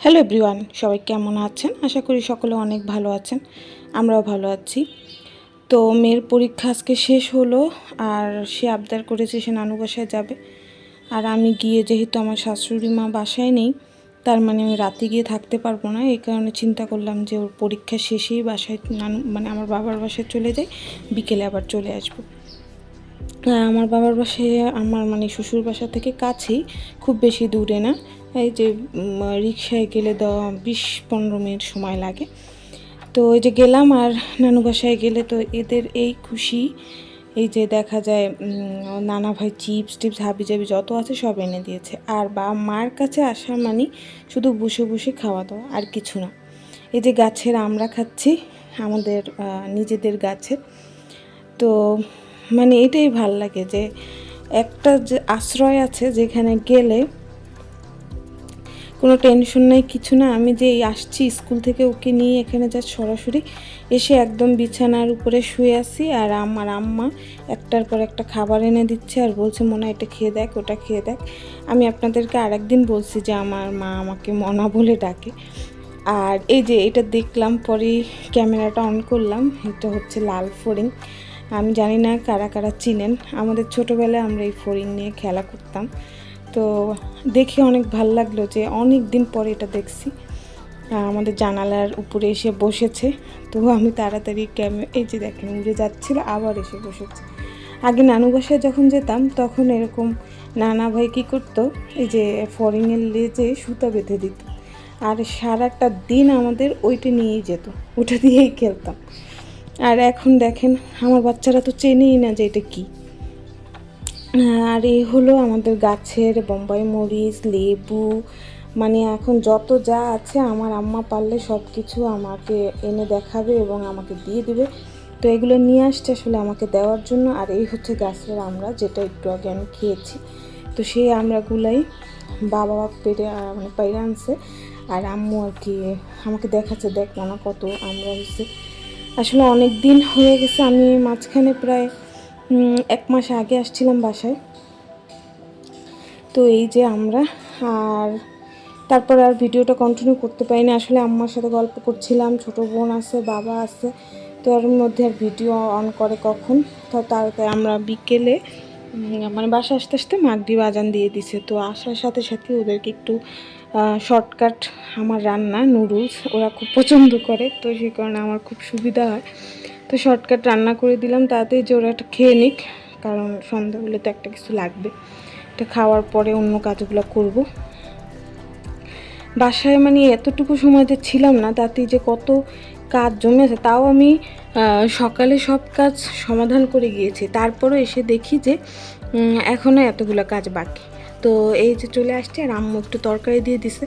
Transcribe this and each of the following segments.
Hello everyone, সবাই কেমন আছেন? আশা করি সকলে অনেক ভালো আছেন। আমরাও ভালো আছি। তো মেয়ের পরীক্ষা আজকে শেষ হলো, আর সে আবদার করেছে সে নানু বাসায় যাবে। আর আমি গিয়ে, যেহেতু আমার শাশুড়ি মা বাসায় নেই, তার মানে আমি রাতে গিয়ে থাকতে পারবো না। এই কারণে চিন্তা করলাম যে ওর পরীক্ষা শেষেই বাসায় আমার বাবার বাসায় চলে যাই, বিকেলে আবার চলে আসবো। আমার বাবার বাসায় আমার শ্বশুর বাসা থেকে কাছেই, খুব বেশি দূরে না। এই যে রিক্সায় গেলে 20-15 মিনিট সময় লাগে। তো ওই যে গেলাম, আর নানু বাসায় গেলে তো এদের এই খুশি, এই যে দেখা যায় নানা ভাই চিপস টিপস হাবিজাবি যত আছে সব এনে দিয়েছে। আর মার কাছে আসা মানে শুধু বসে বসে খাওয়া দাওয়া, আর কিছু না। এই যে গাছের আমরা খাচ্ছি, আমাদের নিজেদের গাছের। তো এটাই ভাল লাগে যে একটা যে আশ্রয় আছে, যেখানে গেলে কোনো টেনশন নেই, কিছু না। আমি যে আসছি স্কুল থেকে ওকে নিয়ে এখানে যা সরাসরি এসে একদম বিছানার উপরে শুয়ে আসি, আর আমার আম্মা একটার পর একটা খাবার এনে দিচ্ছে আর বলছে মনা এটা খেয়ে দেখ, ওটা খেয়ে দেখ। আমি আপনাদেরকে আরেকদিন বলছি যে আমার মা আমাকে মনা বলে ডাকে। আর এই যে এটা দেখলাম, পরে ক্যামেরাটা অন করলাম, এটা হচ্ছে লাল ফড়িং। আমি জানি না কারা কারা চিনেন, আমাদের ছোটোবেলায় আমরা এই ফড়িং নিয়ে খেলা করতাম। তো দেখে অনেক ভালো লাগলো যে অনেক দিন পরে এটা দেখছি। আমাদের জানালার উপরে এসে বসেছে, তো আমি তাড়াতাড়ি এই যে দেখেন উড়ে যাচ্ছিল, আবার এসে বসেছে। আগে নানু বাসায় যখন যেতাম তখন এরকম নানা ভাই কী করতো, এই যে ফড়িংয়ের লেজে সুতা বেঁধে দিত, আর সারাটা দিন আমাদের ওইটা নিয়েই যেত, ওটা দিয়েই খেলতাম। আর এখন দেখেন আমার বাচ্চারা তো চেনেই না যে এটা কী। আর এই হলো আমাদের গাছের বোম্বাই মরিচ, লেবু, এখন যত যা আছে আমার আম্মা পারলে সব কিছু আমাকে এনে দেখাবে এবং আমাকে দিয়ে দিবে। তো এগুলো নিয়ে আসছে আসলে আমাকে দেওয়ার জন্য। আর এই হচ্ছে গাছের আমড়া, যেটা একটু আগে আমি খেয়েছি। তো সেই আমড়াগুলাই বাবা পেরে আনছে, আর আম্মু আর কি আমাকে দেখাচ্ছে, দেখ না কত আমড়া হয়েছে। আসলে অনেক দিন হয়ে গেছে, আমি মাঝখানে প্রায় 1 মাস আগে আসছিলাম বাসায়। তো এই যে আমরা, আর তারপর আর ভিডিওটা কন্টিনিউ করতে পারিনি। আসলে আম্মার সাথে গল্প করছিলাম, ছোটো বোন আছে, বাবা আছে, তো এর মধ্যে আর ভিডিও অন করে কখন। তো তাড়াতাড়ি আমরা বিকেলে বাসা আসতে আসতে মাগরিব আজান দিয়ে দিছে। তো আসার সাথে সাথে ওদেরকে একটু শর্টকাট আমার রান্না নুডলস ওরা খুব পছন্দ করে, তো সেই কারণে আমার খুব সুবিধা হয়। তো শর্টকাট রান্না করে দিলাম তাড়াতাড়ি, যে ওরা একটা খেয়ে নিক, কারণ সন্ধ্যা হলে তো একটা কিছু লাগবে। এটা খাওয়ার পরে অন্য কাজগুলো করব। বাসায় এতটুকু সময় যে ছিলাম না, তাতেই যে কত কাজ জমে আছে। তাও আমি সকালে সব কাজ সমাধান করে গিয়েছি, তারপরও এসে দেখি যে এখনও এতগুলো কাজ বাকি। তো এই যে চলে আসছে, আর আম্মু একটু তরকারি দিয়ে দিছে।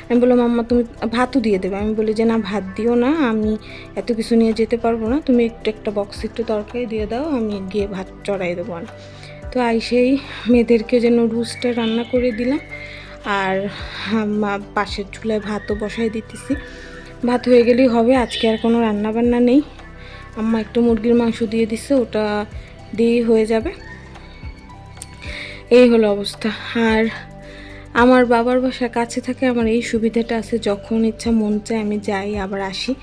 আমি বললাম আম্মা তুমি ভাতও দিয়ে দেবে। আমি বলি যে না, ভাত দিও না, আমি এত কিছু নিয়ে যেতে পারবো না, তুমি একটা বক্সে একটু তরকারি দিয়ে দাও, আমি গিয়ে ভাত চড়াই দেবো। তো আইসেই মেয়েদেরকে যে নুডলসটা রান্না করে দিলাম, আর পাশের চুলায় ভাতও বসাই দিতেছি। ভাত হয়ে গেলেই হবে, আজকে আর কোনো রান্নাবান্না নেই। আম্মা একটু মুরগির মাংস দিয়ে দিচ্ছে, ওটা দিয়েই হয়ে যাবে। এই হলো অবস্থা। আর আমার বাবার বাসার কাছে থাকে, আমার এই সুবিধাটা আছে, যখন ইচ্ছা মন চায় আমি যাই আবার আসি।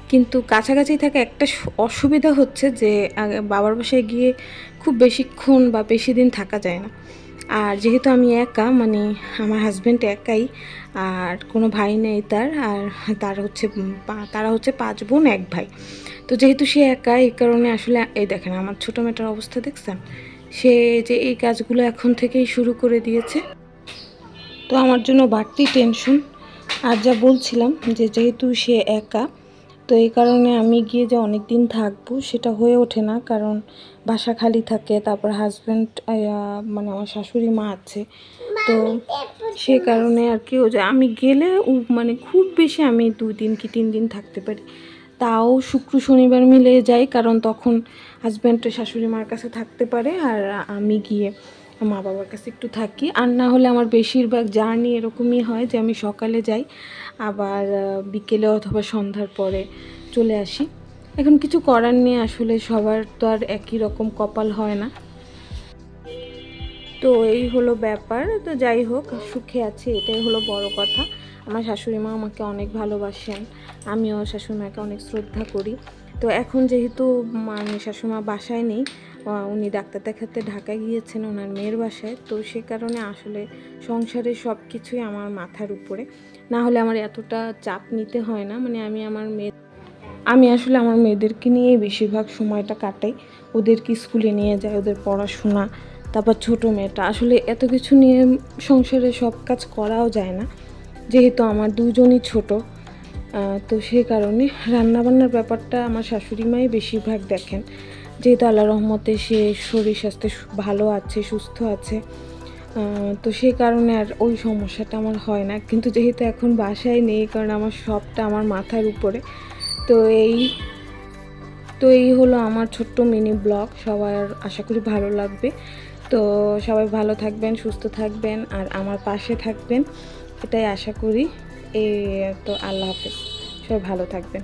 কিন্তু কাছাকাছি থাকে একটা অসুবিধা হচ্ছে যে বাবার বাসায় গিয়ে খুব বেশিক্ষণ বা বেশি দিন থাকা যায় না। আর যেহেতু আমি একা, আমার হাজব্যান্ড একাই, আর কোনো ভাই নেই তার, আর তারা হচ্ছে 5 বোন 1 ভাই। তো যেহেতু সে একা, এই কারণে আসলে এই দেখেন আমার ছোটো মেয়েটার অবস্থা দেখছেন, সে যে এই কাজগুলো এখন থেকেই শুরু করে দিয়েছে। তো আমার জন্য বাড়তি টেনশন। আর যা বলছিলাম যে যেহেতু সে একা, তো এই কারণে আমি গিয়ে যে অনেক দিন থাকবো সেটা হয়ে ওঠে না, কারণ বাসা খালি থাকে। তারপর হাজব্যান্ড আমার শাশুড়ি মা আছে, তো সে কারণে আর কি যে আমি গেলে খুব বেশি আমি 2 দিন কি 3 দিন থাকতে পারি। তাও শুক্র শনিবার মিলে যাই, কারণ তখন হাজব্যান্ড শাশুড়ি মার কাছে থাকতে পারে, আর আমি গিয়ে মা বাবার কাছে একটু থাকি। আর না হলে আমার বেশিরভাগ জার্নি এরকমই হয় যে আমি সকালে যাই, আবার বিকেলে অথবা সন্ধ্যার পরে চলে আসি। এখন কিছু করার নেই, আসলে সবার তো আর একই রকম কপাল হয় না। তো এই হলো ব্যাপার। তো যাই হোক, সুখে আছি, এটাই হলো বড় কথা। আমার শাশুড়ি মা আমাকে অনেক ভালোবাসেন, আমিও শাশুড়ি মাকে অনেক শ্রদ্ধা করি। তো এখন যেহেতু মানে শাশুড়ি মা বাসায় নেই, উনি ডাক্তার দেখাতে ঢাকায় গিয়েছেন ওনার মেয়ের বাসায়, তো সে কারণে আসলে সংসারের সব কিছুই আমার মাথার উপরে। না হলে আমার এতটা চাপ নিতে হয় না। মানে আমি আসলে আমার মেয়েদেরকে নিয়ে বেশিরভাগ সময়টা কাটাই। ওদেরকে স্কুলে নিয়ে যাই, ওদের পড়াশোনা, তারপর ছোটো মেয়েটা, আসলে এত কিছু নিয়ে সংসারে সব কাজ করাও যায় না, যেহেতু আমার দুজনই ছোট। তো সেই কারণে রান্নাবান্নার ব্যাপারটা আমার শাশুড়ি মাই বেশিরভাগ দেখেন, যেহেতু আল্লাহ রহমতে সে শরীর স্বাস্থ্য ভালো আছে, সুস্থ আছে। তো সেই কারণে আর ওই সমস্যাটা আমার হয় না। কিন্তু যেহেতু এখন বাসায় নেই, কারণ আমার সবটা আমার মাথার উপরে। তো এই তো এই হলো আমার ছোট্ট মিনি ব্লগ। সবার আশা করি ভালো লাগবে। তো সবাই ভালো থাকবেন, সুস্থ থাকবেন, আর আমার পাশে থাকবেন, এটাই আশা করি। তো আল্লাহ হাফেজ, সবাই ভালো থাকবেন।